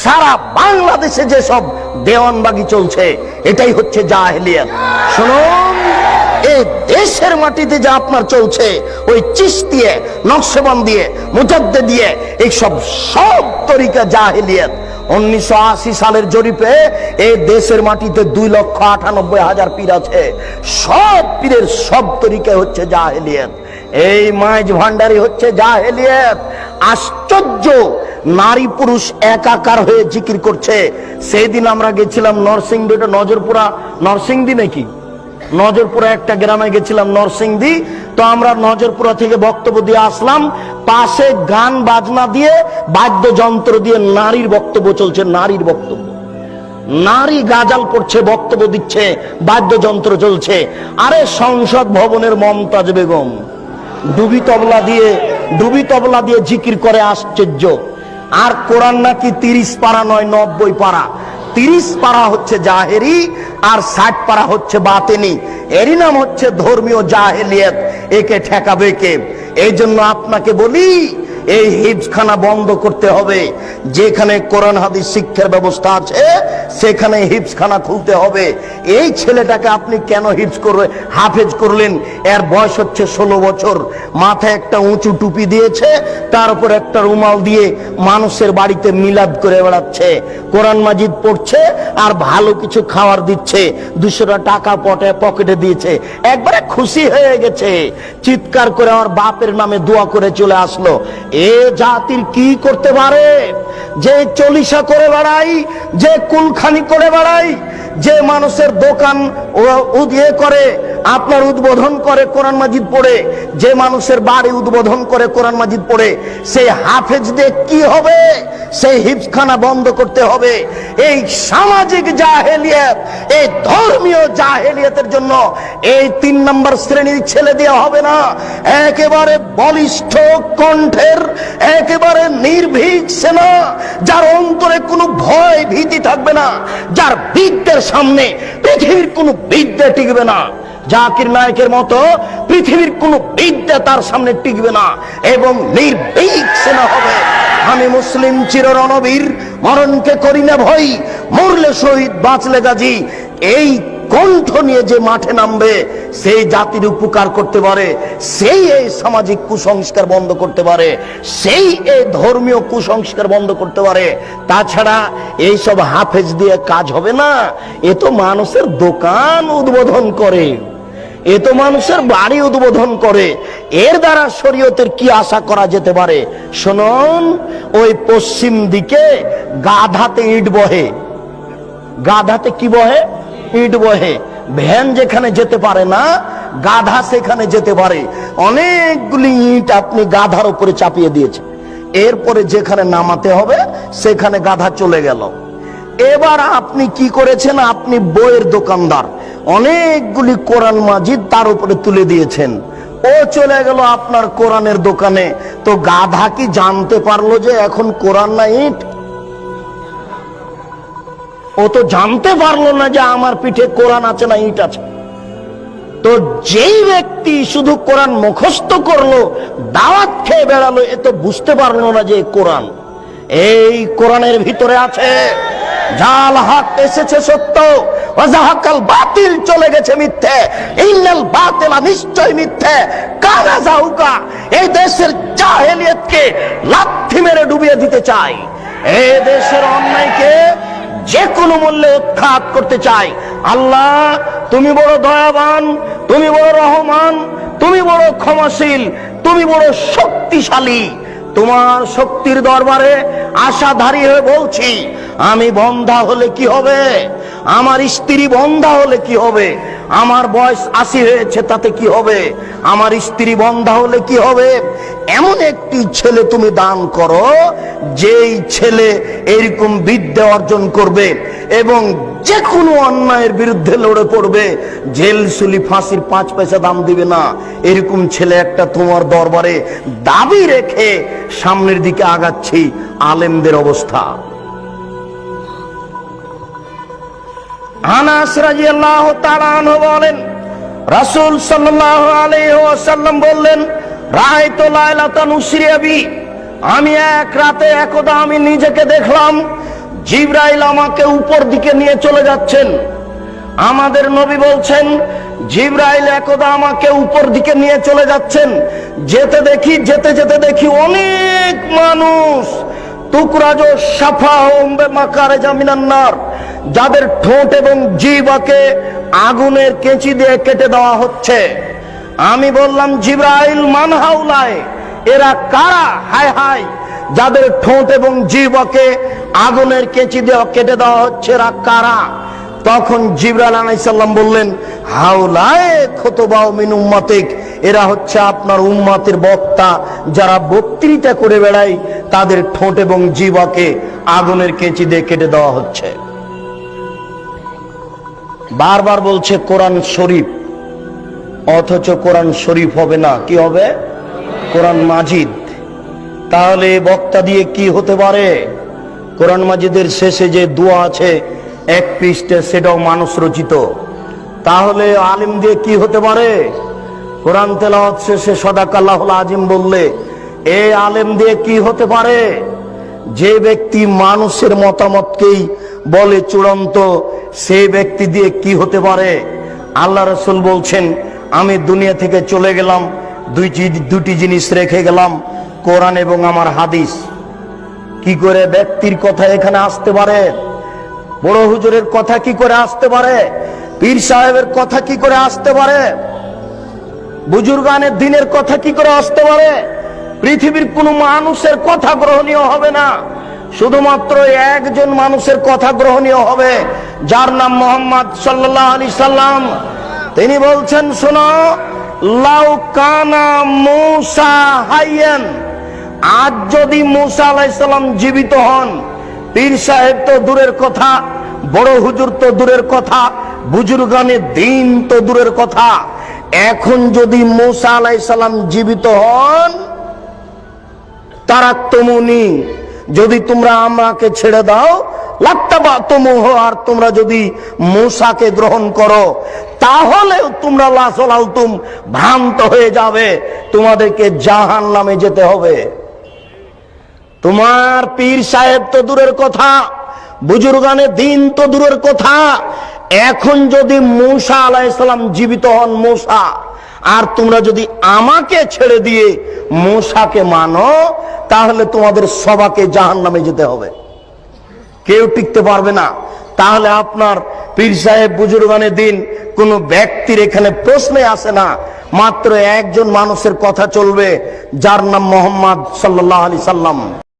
সারা বাংলাদেশে যে সব দেওয়ানবাগি চলছে এটাই হচ্ছে জাহেলিয়াত। শুনুন, এই দেশের মাটিতে যা আপনার চলছে ওই চিশতিয়া, নকশবন্দিয়ে, মুজাদ্দিদিয়ে, এই সব তরিকা জাহেলিয়াত। 1980 সালের জরিপে এই দেশের মাটিতে 2,98,000 পীর আছে। সব পীরের সব তরিকা হচ্ছে জাহেলিয়াত। এই মাইজ ভান্ডারি হচ্ছে জাহেলিয়াত। আশ্চর্য, নারী পুরুষ একাকার হয়ে জিকির করছে। সেই দিন আমরা গেছিলাম নরসিংদী, নজরপুরা, নরসিংদী নাকি নজরপুরা একটা গ্রামে গেছিলাম, নরসিংদী। তো আমরা নজরপুরা থেকে বক্তব্য দিয়ে আসলাম, পাশে গান বাজনা দিয়ে বাদ্যযন্ত্র দিয়ে নারীর বক্তব্য চলছে। নারীর বক্তব্য, নারী গাজাল পড়ছে, বক্তব্য দিচ্ছে, বাদ্যযন্ত্র চলছে। আরে সংসদ ভবনের মমতাজ বেগম ডুবি তবলা দিয়ে জিকির করে। আশ্চর্য। আর কোরআন নাকি 30 পারা নয়, 90 পারা। 30 পারা হচ্ছে জাহেরি আর 60 পারা হচ্ছে বাতেনি। এরই নাম হচ্ছে ধর্মীয় জাহেলিয়াত। একে ঠেকাবে কে? এই জন্য আপনাকে বলি, এই হিফজখানা বন্ধ করতে হবে। যেখানে কোরআন হাদিস শিক্ষার ব্যবস্থা আছে সেখানে হিফজখানা খুলতে হবে। এই ছেলেটাকে আপনি কেন হাফেজ করলেন? এর বয়স হচ্ছে 16 বছর। মাথায় একটা উঁচু টুপি দিয়েছে, তার উপর একটা রুমাল দিয়ে মানুষের বাড়িতে মিলাদ করে বেড়াচ্ছে। কোরআন মাজিদ পড়ছে আর ভালো কিছু খাওয়ার দিচ্ছে। 200 টাকা পকেটে দিয়েছে। একবারে খুশি হয়ে গেছে, চিৎকার করে আমার বাপের নামে দোয়া করে চলে আসলো। এ জাতির কি করতে পারে? যে চলিসা করে বেড়াই, যে কুলখানি করে বেড়াই, যে মানুষের দোকান উদিয়ে করে, আপনার উদ্বোধন করে কোরআন মাজিদ পড়ে, যে মানুষের বাড়ি উদ্বোধন করে কোরআন মাজিদ পড়ে, সেই হাফেজ দিয়ে কি হবে? সেই হিফজখানা বন্ধ করতে হবে। এই সামাজিক জাহেলিয়াত, এই ধর্মীয় জাহেলিয়াতের জন্য এই 3 নম্বর শ্রেণীর ছেলে দেওয়া হবে না। একেবারে বলিষ্ঠ কণ্ঠের, একেবারে নির্ভীক সেনা, যার অন্তরে কোনো ভয় ভীতি থাকবে না, যার বিদ্যের সামনে পৃথিবীর কোনো বিদ্যা টিকবে না। জাকির নায়কের মতো পৃথিবীর কোনো বিদ্যা তার সামনে টিকবে না, এবং নির্ভীক সেনা হবে। আমি মুসলিম চির রণবীর, মরণকে করি না ভয়, মরলে শহীদ বাঁচলে গাজী। এই কণ্ঠ নিয়ে যে মাঠে নামবে সেই জাতির উপকার করতে পারে, সেই এই সামাজিক কুসংস্কার বন্ধ করতে পারে, সেই এই ধর্মীয় কুসংস্কার বন্ধ করতে পারে। তাছাড়া এই সব হাফেজ দিয়ে কাজ হবে না। এ তো মানুষের দোকান উদ্বোধন করে, এ তো মানুষের বাড়ি উদ্বোধন করে। এর দ্বারা শরীয়তের কি আশা করা যেতে পারে? শুনুন, ওই পশ্চিম দিকে গাধাতে ইট বহে। গাধাতে কি বহে? ইট বহে। ভ্যান যেখানে যেতে পারে না, গাধা সেখানে যেতে পারে। অনেকগুলি ইট আপনি গাধার উপরে চাপিয়ে দিয়েছে, এরপরে যেখানে নামাতে হবে সেখানে গাধা চলে গেল। এবার আপনি কি করেছেন? আপনি বইয়ের দোকানদার, অনেকগুলি কোরআন মাজিদ তার উপরে তুলে দিয়েছেন। ও চলে গেল আপনার কোরআনের দোকানে। তো গাধা কি জানতে পারলো যে এখন কোরআন না ইট? ও তো জানতে পারলো না যে আমার পিঠে কোরআন আছে না ইট আছে। তো যেই ব্যক্তি শুধু কোরআন মুখস্থ করলো, দাওয়াত খেয়ে বেড়ালো, এ তো বুঝতে পারলো না যে কোরআন। এই কোরআনের ভিতরে আছে জাল হক এসেছে সত্য, ওয়াজাহাকাল বাতিল চলে গেছে মিথ্যে, ইন্নাল বাতিলা নিশ্চয় মিথ্যে, কানা যাউকা। এই দেশের জাহেলিয়াতকে লাথি মেরে ডুবিয়ে দিতে চাই। এই দেশের অন্যায়কে যে কোনো মূল্যে উৎখাত করতে চাই। আল্লাহ, তুমি বড় দয়াবান, তুমি বড় রহমান, তুমি বড় ক্ষমাশীল, তুমি বড় শক্তিশালী। তোমার শক্তির দরবারে আশাধারী হয়ে বলছি, আমি বন্ধা হলে কি হবে? আমার স্ত্রী বন্ধা হলে কি হবে? আমার বয়স 80 হয়েছে, তাতে কি হবে? আমার স্ত্রী বন্ধা হলে কি হবে? এমন একটি ছেলে তুমি দান করো, যেই ছেলে এরকম বিদ্যা অর্জন করবে এবং যে কোনো অন্যায়ের বিরুদ্ধে লড়ে পড়বে, জেল সুলি ফাঁসির 5 পয়সা দাম দিবে না। এরকম ছেলে একটা তোমার দরবারে দাবি রেখে সামনের দিকে আগাচ্ছি। আলেমদের অবস্থা। আনাস রাদিয়াল্লাহু তাআলা আনহু বলেন, রাসূল সাল্লাল্লাহু আলাইহি ওয়াসাল্লাম বললেন, রাআইতু লাইলাতান উসরিয়া বি, আমি এক রাতে একদা আমি নিজেকে দেখলাম জিবরাইল আমাকে উপর দিকে নিয়ে চলে যাচ্ছেন। আমাদের নবী বলছেন জিবরাইল একদা আমাকে উপর দিকে নিয়ে চলে যাচ্ছেন। যেতে যেতে দেখি অনেক মানুষ তুকরাজো সাফা ওমবে মাকারে জামিনান্নার, যাদের ঠোঁট এবং জিহ্বাকে আগুনের কেঁচি দিয়ে কেটে দেওয়া হচ্ছে। আমি বললাম জিবরাইল মান হাউলায়, এরা কারা? হায় হায়, যাদের ঠোঁট এবং জিহ্বাকে আগুনের কেঁচি দিয়ে কেটে দেওয়া হচ্ছে এরা কারা? তখন জিবরাইল আলাইহিস সালাম বললেন হাউলায়ে খুতবাউ মিন উম্মাতিক, এরা হচ্ছে আপনার উম্মতের বক্তা, যারা বক্তৃতা করে বেড়ায়, তাদের ঠোঁট এবং জিহ্বাকে আগুনের কেঁচি দিয়ে কেটে দেওয়া হচ্ছে। বারবার বলছে কোরআন শরীফ, অথচ কোরআন শরীফ হবে না, কি হবে? কোরআন মাজিদ। তাহলে বক্তা দিয়ে কি হতে পারে? কোরআন মাজিদের শেষে যে দোয়া আছে এক পৃষ্ঠে, সেটাও মানুষ রচিত। তাহলে আলিম দিয়ে কি হতে পারে? কোরআন তেলাওয়াত শেষে সাদাকাল্লাহুল আজিম বললে এই আলেম দিয়ে কি হতে পারে? যে ব্যক্তি মানুষের মতামতকেই বলে চূড়ান্ত, সেই ব্যক্তি দিয়ে কি হতে পারে? আল্লাহ রাসূল বলছেন আমি দুনিয়া থেকে চলে গেলাম, দুটি জিনিস রেখে গেলাম, কোরআন এবং আমার হাদিস। কি করে ব্যক্তির কথা এখানে আসতে পারে? বড় হুজুরের কথা কি করে আসতে পারে? পীর সাহেবের কথা কি করে আসতে পারে? বুজুর্গানের দিনের কথা কি করে আসতে পারে? পৃথিবীর কোন মানুষের কথা গ্রহণীয় হবে না, শুধুমাত্র একজন মানুষের কথা গ্রহণীয় হবে, যার নাম মুহাম্মদ সাল্লাল্লাহু আলাইহি সাল্লাম। তিনি বলছেন শোনো, লাউ কানা মূসা হাইয়ান, আজ যদি মূসা আলাইহিস সালাম জীবিত হন, পীর সাহেব তো দূরের কথা, বড় হুজুর তো দূরের কথা, বুজুর্গানে দিন তো দূরের কথা, এখন যদি মূসা আলাইহিস সালাম জীবিত হন, তারাক্তুমুনি, যদি তোমরা আমাকে ছেড়ে দাও, লাত্তাবাতুমুহ, আর তোমরা যদি মূসাকে গ্রহণ করো, তাহলে তোমরা লাসলালতুম, ভ্রান্ত হয়ে যাবে, তোমাদেরকে জাহান্নামে যেতে হবে। তোমার পীর সাহেব তো দূরের কথা, বুজুর্গানে দিন তো দূরের কথা, এখন যদি মূসা আলাইহিস সালাম জীবিত হন, মূসা, আর তোমরা যদি আমাকে ছেড়ে দিয়ে মূসাকে মানো, তাহলে তোমাদের সবাইকে জাহান্নামে যেতে হবে, কেউ টিকতে পারবে না। তাহলে আপনার পীর সাহেব বুজুর্গানে দিন কোন ব্যক্তির এখানে প্রশ্নে আসে না, মাত্র একজন মানুষের কথা চলবে, যার নাম মুহাম্মদ সাল্লাল্লাহু আলাইহি সাল্লাম।